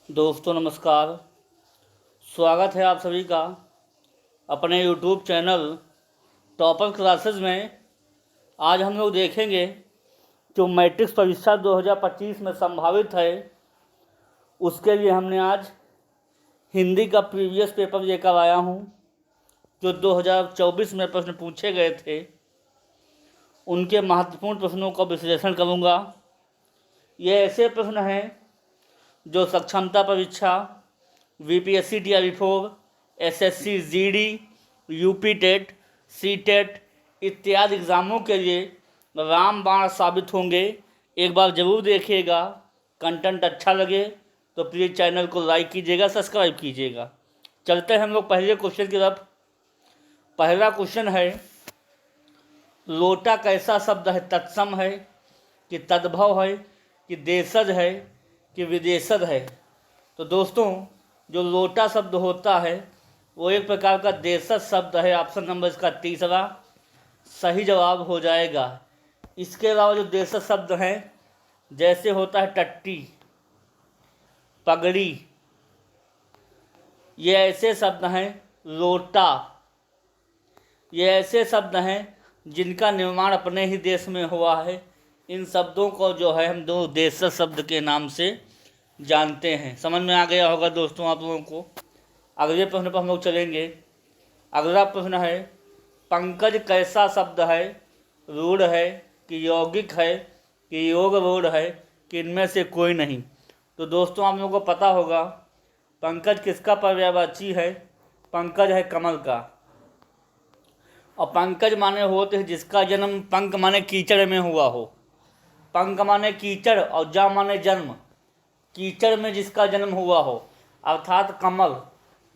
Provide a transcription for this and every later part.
दोस्तों नमस्कार। स्वागत है आप सभी का अपने यूट्यूब चैनल टॉपर क्लासेस में। आज हम लोग देखेंगे जो मैट्रिक्स परीक्षा 2025 में संभावित है, उसके लिए हमने आज हिंदी का प्रीवियस पेपर लेकर आया हूँ। जो 2024 में प्रश्न पूछे गए थे उनके महत्वपूर्ण प्रश्नों का विश्लेषण करूँगा। ये ऐसे प्रश्न हैं जो सक्षमता परीक्षा, VPSC TR4, SSC GD, UP TET, C TET इत्यादि एग्ज़ामों के लिए रामबाण साबित होंगे। एक बार ज़रूर देखिएगा। कंटेंट अच्छा लगे तो प्लीज़ चैनल को लाइक कीजिएगा, सब्सक्राइब कीजिएगा। चलते हैं हम लोग पहले क्वेश्चन की तरफ। पहला क्वेश्चन है, लोटा कैसा शब्द है? तत्सम है कि तद्भव है कि देशज है कि विदेशज है? तो दोस्तों, जो लोटा शब्द होता है वो एक प्रकार का देशज शब्द है। ऑप्शन नंबर इसका तीसरा सही जवाब हो जाएगा। इसके अलावा जो देशज शब्द हैं जैसे होता है टट्टी, पगड़ी, ये ऐसे शब्द हैं। लोटा, ये ऐसे शब्द हैं जिनका निर्माण अपने ही देश में हुआ है। इन शब्दों को जो है हम दो देशज शब्द के नाम से जानते हैं। समझ में आ गया होगा दोस्तों आप लोगों को। अगले प्रश्न पर हम लोग चलेंगे। अगला प्रश्न है, पंकज कैसा शब्द है? रूढ़ है कि यौगिक है कि योग रूढ़ है कि इनमें से कोई नहीं? तो दोस्तों आप लोगों को पता होगा पंकज किसका पर्यायवाची है। पंकज है कमल का। और पंकज माने होते हैं जिसका जन्म पंक माने कीचड़ में हुआ हो। पंक माने कीचड़ और जा माने जन्म। कीचड़ में जिसका जन्म हुआ हो अर्थात कमल।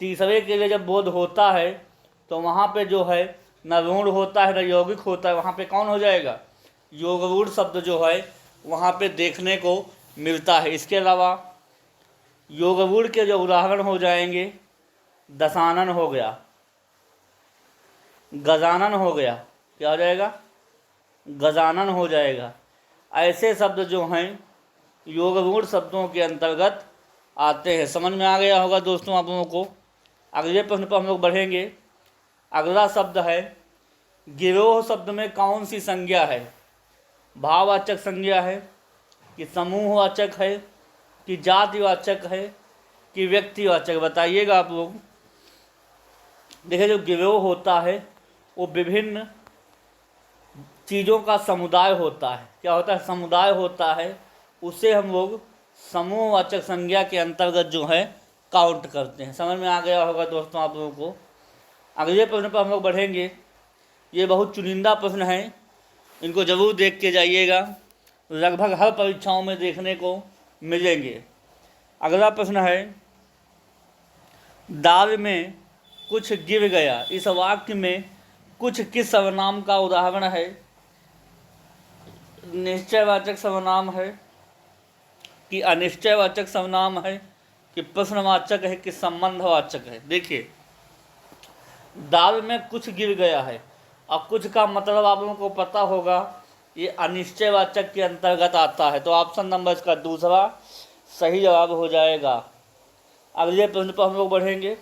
तीसरे के लिए जब बोध होता है तो वहाँ पे जो है न रूढ़ होता है न यौगिक होता है। वहाँ पे कौन हो जाएगा? योगरूढ़ शब्द जो है वहाँ पे देखने को मिलता है। इसके अलावा योगरूढ़ के जो उदाहरण हो जाएंगे, दशानन हो गया, गजानन हो गया। क्या हो जाएगा? गजानन हो जाएगा। ऐसे शब्द जो हैं योगरूढ़ शब्दों के अंतर्गत आते हैं। समझ में आ गया होगा दोस्तों आप लोगों को। अगले प्रश्न पर हम लोग बढ़ेंगे। अगला शब्द है, गिरोह शब्द में कौन सी संज्ञा है? भाववाचक संज्ञा है कि समूहवाचक है कि जातिवाचक है कि व्यक्तिवाचक? बताइएगा आप लोग। देखिए, जो गिरोह होता है वो विभिन्न चीज़ों का समुदाय होता है। क्या होता है? समुदाय होता है। उसे हम लोग समूहवाचक संज्ञा के अंतर्गत जो है काउंट करते हैं। समझ में आ गया होगा दोस्तों आप लोगों को। अगले प्रश्न पर हम लोग बढ़ेंगे। ये बहुत चुनिंदा प्रश्न है, इनको ज़रूर देख के जाइएगा। लगभग हर परीक्षाओं में देखने को मिलेंगे। अगला प्रश्न है, दाल में कुछ गिर गया, इस वाक्य में कुछ किस सर्वनाम का उदाहरण है? निश्चयवाचक सर्वनाम है कि अनिश्चयवाचक सर्वनाम है कि प्रश्नवाचक है कि संबंधवाचक है? देखिए, दाल में कुछ गिर गया है और कुछ का मतलब आप लोगों को पता होगा, ये अनिश्चयवाचक के अंतर्गत आता है। तो ऑप्शन नंबर इसका दूसरा सही जवाब हो जाएगा। अगले प्रश्न पर हम लोग बढ़ेंगे।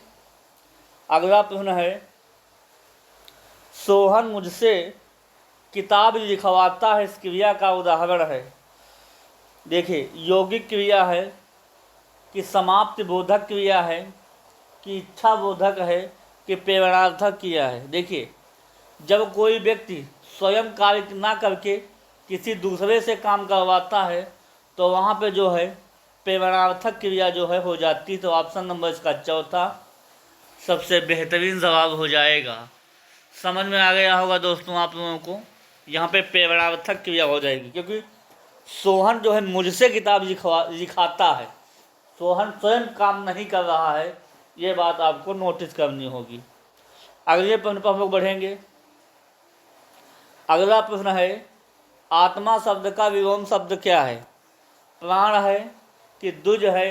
अगला प्रश्न है, सोहन मुझसे किताब लिखवाता है, इस क्रिया का उदाहरण है? देखिए, यौगिक क्रिया है कि समाप्ति बोधक क्रिया है कि इच्छा बोधक है कि प्रेरणार्थक क्रिया है? देखिए, जब कोई व्यक्ति स्वयं कार्य ना करके किसी दूसरे से काम करवाता है तो वहाँ पे जो है प्रेरणार्थक क्रिया जो है हो जाती। तो ऑप्शन नंबर इसका चौथा सबसे बेहतरीन जवाब हो जाएगा। समझ में आ गया होगा दोस्तों आप लोगों को। यहाँ पे प्रेरणार्थक क्रिया हो जाएगी क्योंकि सोहन जो है मुझसे किताब लिखाता है। सोहन स्वयं काम नहीं कर रहा है, ये बात आपको नोटिस करनी होगी। अगले प्रश्न पर हम लोग बढ़ेंगे। अगला प्रश्न है, आत्मा शब्द का विलोम शब्द क्या है? प्राण है कि द्विज है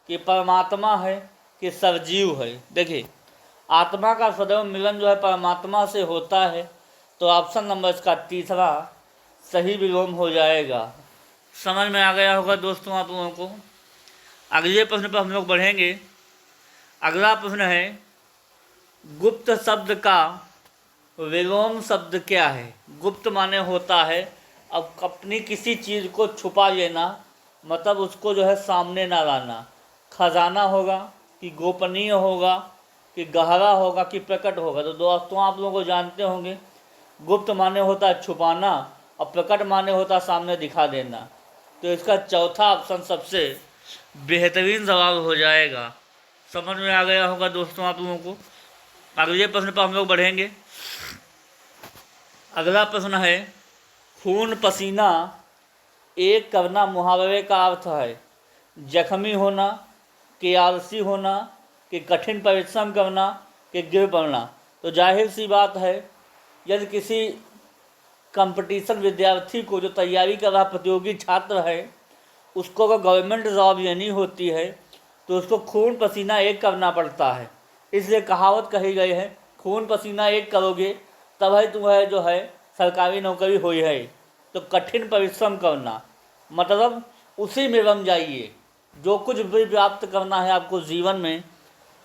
कि परमात्मा है कि सजीव है? देखिए, आत्मा का सदैव मिलन जो है परमात्मा से होता है। तो ऑप्शन नंबर इसका तीसरा सही विलोम हो जाएगा। समझ में आ गया होगा दोस्तों आप लोगों को। अगले प्रश्न पर हम लोग बढ़ेंगे। अगला प्रश्न है, गुप्त शब्द का विलोम शब्द क्या है? गुप्त माने होता है अब अपनी किसी चीज़ को छुपा लेना, मतलब उसको जो है सामने ना लाना। खजाना होगा कि गोपनीय होगा कि गहरा होगा कि प्रकट होगा। तो दोस्तों आप लोगों को जानते होंगे, गुप्त माने होता है छुपाना और प्रकट माने होता है सामने दिखा देना। तो इसका चौथा ऑप्शन सबसे बेहतरीन जवाब हो जाएगा। समझ में आ गया होगा दोस्तों आप लोगों को। अगले प्रश्न पर हम लोग बढ़ेंगे। अगला प्रश्न है, खून पसीना एक करना मुहावरे का अर्थ है जख्मी होना कि आलसी होना कि कठिन परिश्रम करना कि गिर पड़ना। तो जाहिर सी बात है, यदि किसी कंपटीशन विद्यार्थी को जो तैयारी कर रहा प्रतियोगी छात्र है, उसको अगर गवर्नमेंट जॉब लेनी होती है तो उसको खून पसीना एक करना पड़ता है। इसलिए कहावत कही गई है, खून पसीना एक करोगे तब है तुम्हें जो है सरकारी नौकरी हुई है। तो कठिन परिश्रम करना मतलब उसी में रम जाइए, जो कुछ भी प्राप्त करना है आपको जीवन में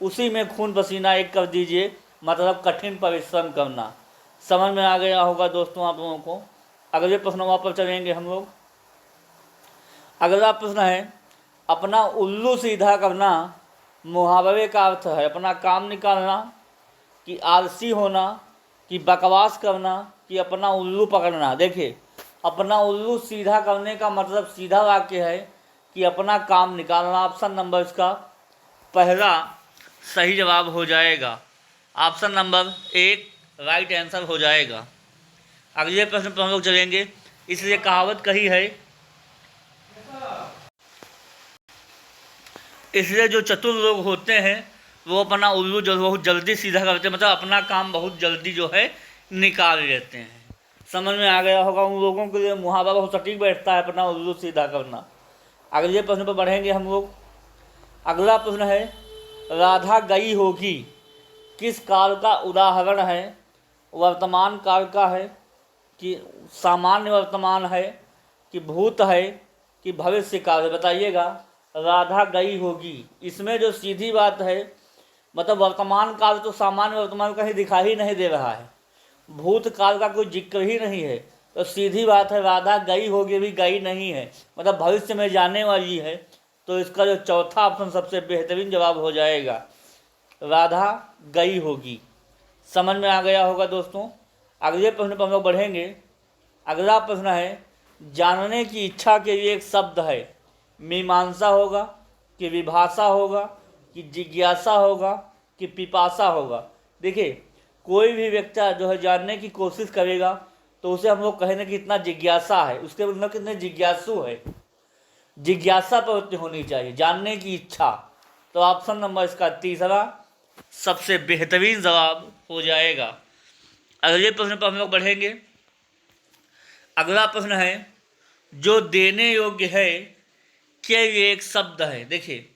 उसी में खून पसीना एक कर दीजिए, मतलब कठिन परिश्रम करना। समझ में आ गया होगा दोस्तों आप लोगों को। अगले प्रश्नों पर चलेंगे हम लोग। अगला प्रश्न है, अपना उल्लू सीधा करना मुहावरे का अर्थ है अपना काम निकालना कि आलसी होना कि बकवास करना कि अपना उल्लू पकड़ना। देखिए, अपना उल्लू सीधा करने का मतलब सीधा वाक्य है कि अपना काम निकालना। ऑप्शन नंबर इसका पहला सही जवाब हो जाएगा। ऑप्शन नंबर 1 राइट आंसर हो जाएगा। अगले प्रश्न पर हम लोग चलेंगे। इसलिए कहावत कही है, इसलिए जो चतुर लोग होते हैं वो अपना उल्लू जो बहुत जल्दी सीधा करते हैं, मतलब अपना काम बहुत जल्दी जो है निकाल लेते हैं। समझ में आ गया होगा, उन लोगों के लिए मुहावरा बहुत सटीक बैठता है अपना उल्लू सीधा करना। अगले प्रश्न पर बढ़ेंगे हम लोग। अगला प्रश्न है, राधा गई होगी किस काल का उदाहरण है? वर्तमान काल का है कि सामान्य वर्तमान है कि भूत है कि भविष्य काल है? बताइएगा। राधा गई होगी, इसमें जो सीधी बात है, मतलब वर्तमान काल तो सामान्य वर्तमान कहीं दिखाई ही नहीं दे रहा है, भूत काल का कोई जिक्र ही नहीं है। तो सीधी बात है, राधा गई होगी भी गई नहीं है, मतलब भविष्य में जाने वाली है। तो इसका जो चौथा ऑप्शन सबसे बेहतरीन जवाब हो जाएगा, राधा गई होगी। समझ में आ गया होगा दोस्तों। अगले प्रश्न पर हम लोग बढ़ेंगे। अगला प्रश्न है, जानने की इच्छा के लिए एक शब्द है, मीमांसा होगा कि विभाषा होगा कि जिज्ञासा होगा कि पिपासा होगा? देखिए, कोई भी व्यक्ति जो है जानने की कोशिश करेगा तो उसे हम लोग कहेंगे कि इतना जिज्ञासा है, उसके मतलब कितने जिज्ञासु है, जिज्ञासा प्रवृत्ति होनी चाहिए, जानने की इच्छा। तो ऑप्शन नंबर इसका तीसरा सबसे बेहतरीन जवाब हो जाएगा। अगले प्रश्न पर हम लोग बढ़ेंगे। अगला प्रश्न है, जो देने योग्य है क्या ये एक शब्द है? देखिए,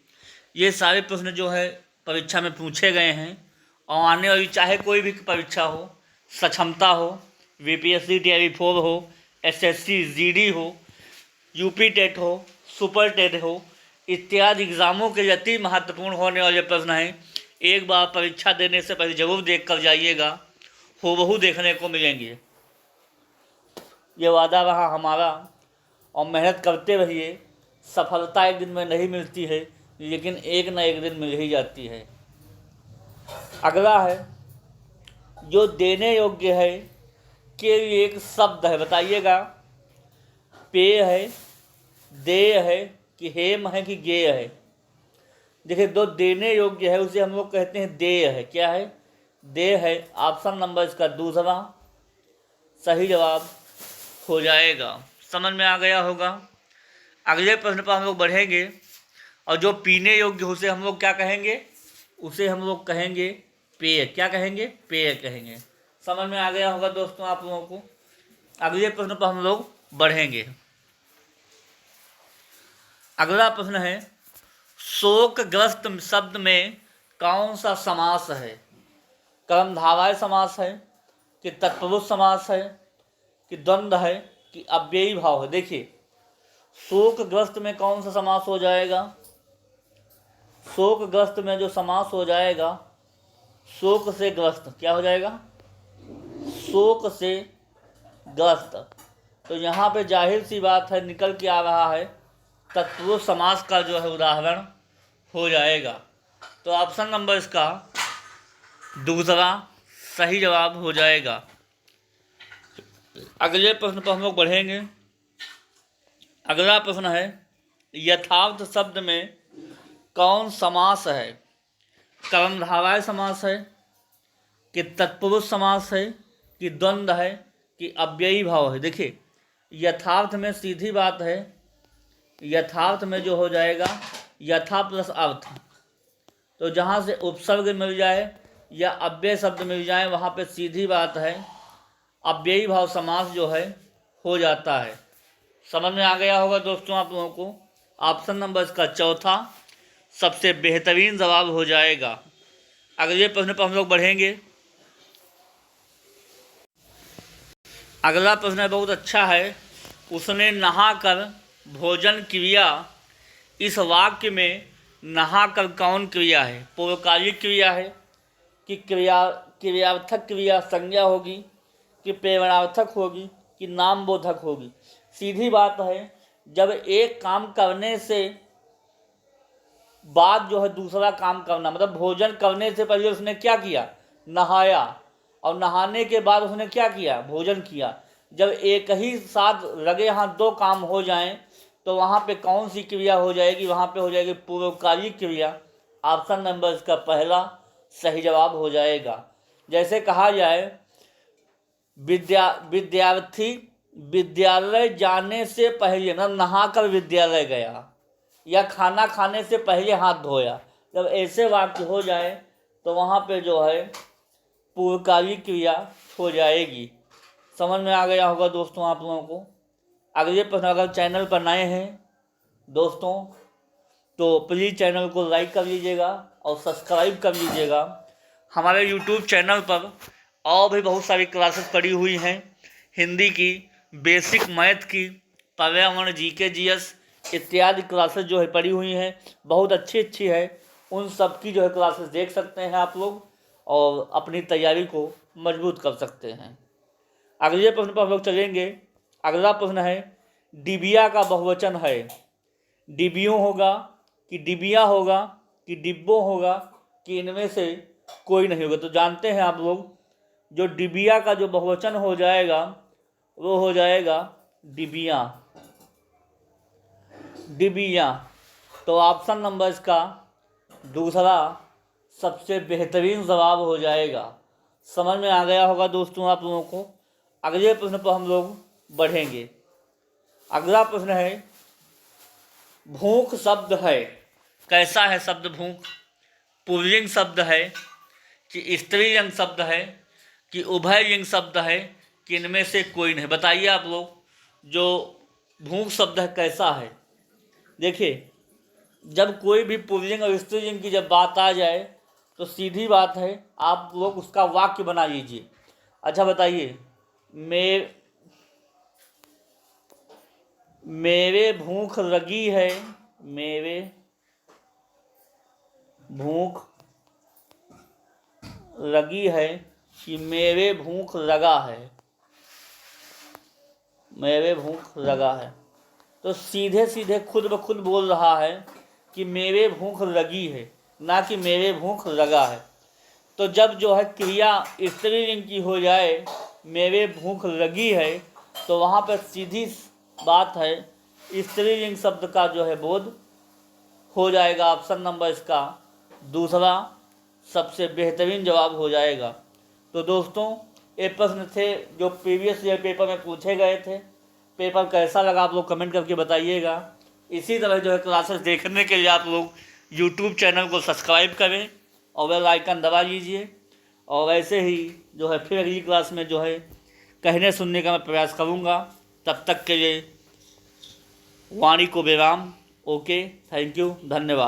ये सारे प्रश्न जो है परीक्षा में पूछे गए हैं और आने वाली चाहे कोई भी परीक्षा हो, सक्षमता हो, VPSC TRE 4 हो, SSC GD हो, UP टेट हो, सुपर टेट हो, इत्यादि एग्ज़ामों के अति महत्वपूर्ण होने वाले प्रश्न हैं। एक बार परीक्षा देने से पहले जरूर देख कर जाइएगा, हूबहू देखने को मिलेंगे। ये वादा रहा हमारा, और मेहनत करते रहिए। सफलता एक दिन में नहीं मिलती है, लेकिन एक न एक दिन मिल ही जाती है। अगला है, जो देने योग्य है कि एक शब्द है? बताइएगा। पेय है, देय है कि हेम है कि गेय है? देखिए, दो देने योग्य है उसे हम लोग कहते हैं देय है। क्या है? देय है। ऑप्शन नंबर इसका दूसरा सही जवाब हो जाएगा। समझ में आ गया होगा। अगले प्रश्न पर हम लोग बढ़ेंगे। और जो पीने योग्य उसे हम लोग क्या कहेंगे? उसे हम लोग कहेंगे पेय। क्या कहेंगे? पेय कहेंगे। समझ में आ गया होगा दोस्तों आप लोगों को। अगले प्रश्न पर हम लोग बढ़ेंगे। अगला प्रश्न है, शोकग्रस्त शब्द में कौन सा समास है? कर्मधारय समास है कि तत्पुरुष समास है कि द्वंद्व है कि अव्ययी भाव है? देखिए, शोकग्रस्त में कौन सा समास हो जाएगा? शोकग्रस्त में जो समास हो जाएगा, शोक से ग्रस्त, क्या हो जाएगा, शोक से ग्रस्त। तो यहाँ पे जाहिर सी बात है निकल के आ रहा है तत्पुरुष समास का जो है उदाहरण हो जाएगा। तो ऑप्शन नंबर इसका दूसरा सही जवाब हो जाएगा। अगले प्रश्न पर हम लोग बढ़ेंगे। अगला प्रश्न है, यथार्थ शब्द में कौन समास है? कर्मधारय समास है कि तत्पुरुष समास है कि द्वंद्व है कि अव्ययी भाव है? देखिए यथार्थ में सीधी बात है, यथार्थ में जो हो जाएगा यथा प्लस अर्थ, तो जहाँ से उपसर्ग मिल जाए या अव्यय शब्द मिल जाए वहाँ पे सीधी बात है अव्ययी भाव समास जो है हो जाता है। समझ में आ गया होगा दोस्तों आप लोगों को। ऑप्शन नंबर इसका चौथा सबसे बेहतरीन जवाब हो जाएगा। अगले प्रश्न पर हम लोग बढ़ेंगे। अगला प्रश्न बहुत अच्छा है। उसने नहाकर भोजन किया, इस वाक्य में नहाकर कौन क्रिया है? पूर्वकालिक क्रिया है कि क्रियार्थक क्रिया संज्ञा होगी कि प्रेरणार्थक होगी कि नामबोधक होगी? सीधी बात है, जब एक काम करने से बाद जो है दूसरा काम करना, मतलब भोजन करने से पहले उसने क्या किया, नहाया, और नहाने के बाद उसने क्या किया, भोजन किया। जब एक ही साथ लगे हाथ दो काम हो जाएं तो वहाँ पे कौन सी क्रिया हो जाएगी? वहाँ पे हो जाएगी पूर्वकालिक क्रिया। ऑप्शन नंबर इसका पहला सही जवाब हो जाएगा। जैसे कहा जाए विद्यार्थी विद्यालय जाने से पहले ना नहाकर विद्यालय गया, या खाना खाने से पहले हाथ धोया। जब ऐसे वाक्य हो जाए तो वहाँ पे जो है पूर्वकालिक क्रिया हो जाएगी। समझ में आ गया होगा दोस्तों आप लोगों को। अगले प्रश्न, अगर चैनल पर नए हैं दोस्तों तो प्लीज़ चैनल को लाइक कर लीजिएगा और सब्सक्राइब कर लीजिएगा। हमारे यूट्यूब चैनल पर और भी बहुत सारी क्लासेस पड़ी हुई हैं, हिंदी की, बेसिक मैथ की, पर्यावरण, जीके, जीएस इत्यादि क्लासेस जो है पड़ी हुई हैं, बहुत अच्छी है। उन सब की जो है क्लासेस देख सकते हैं आप लोग और अपनी तैयारी को मजबूत कर सकते हैं। अगले प्रश्न पर हम लोग चलेंगे। अगला प्रश्न है, डिबिया का बहुवचन है, डिबियों होगा कि डिबिया होगा कि डिब्बों होगा कि इनमें से कोई नहीं होगा? तो जानते हैं आप लोग, जो डिबिया का जो बहुवचन हो जाएगा वो हो जाएगा डिबिया, डिबिया। तो ऑप्शन नंबर इसका दूसरा सबसे बेहतरीन जवाब हो जाएगा। समझ में आ गया होगा दोस्तों आप लोगों को। अगले प्रश्न पर हम लोग बढ़ेंगे। अगला प्रश्न है, भूख शब्द है, कैसा है शब्द भूख? पुल्लिंग शब्द है कि स्त्रीलिंग शब्द है कि उभयलिंग शब्द है कि इनमें से कोई नहीं? बताइए आप लोग, जो भूख शब्द है कैसा है? देखिए जब कोई भी पुल्लिंग और स्त्रीलिंग की जब बात आ जाए तो सीधी बात है आप लोग उसका वाक्य बना लीजिए। अच्छा बताइए, मेरे भूख लगी है, मेरे भूख लगी है कि मेरे भूख लगा है, मेरे भूख लगा है? तो सीधे सीधे खुद ब खुद बोल रहा है कि मेरे भूख लगी है, ना कि मेरे भूख लगा है। तो जब जो है क्रिया स्त्रीलिंग की हो जाए, मेरे भूख लगी है, तो वहाँ पर सीधी बात है स्त्रीलिंग शब्द का जो है बोध हो जाएगा। ऑप्शन नंबर इसका दूसरा सबसे बेहतरीन जवाब हो जाएगा। तो दोस्तों ये प्रश्न थे जो प्रीवियस ईयर पेपर में पूछे गए थे। पेपर कैसा लगा आप लोग कमेंट करके बताइएगा। इसी तरह जो है क्लासेस देखने के लिए आप लोग यूट्यूब चैनल को सब्सक्राइब करें और बेल आइकन दबा लीजिए। और ऐसे ही जो है फिर अगली क्लास में जो है कहने सुनने का मैं प्रयास करूँगा। तब तक के लिए वाणी को विराम। ओके, थैंक यू, धन्यवाद।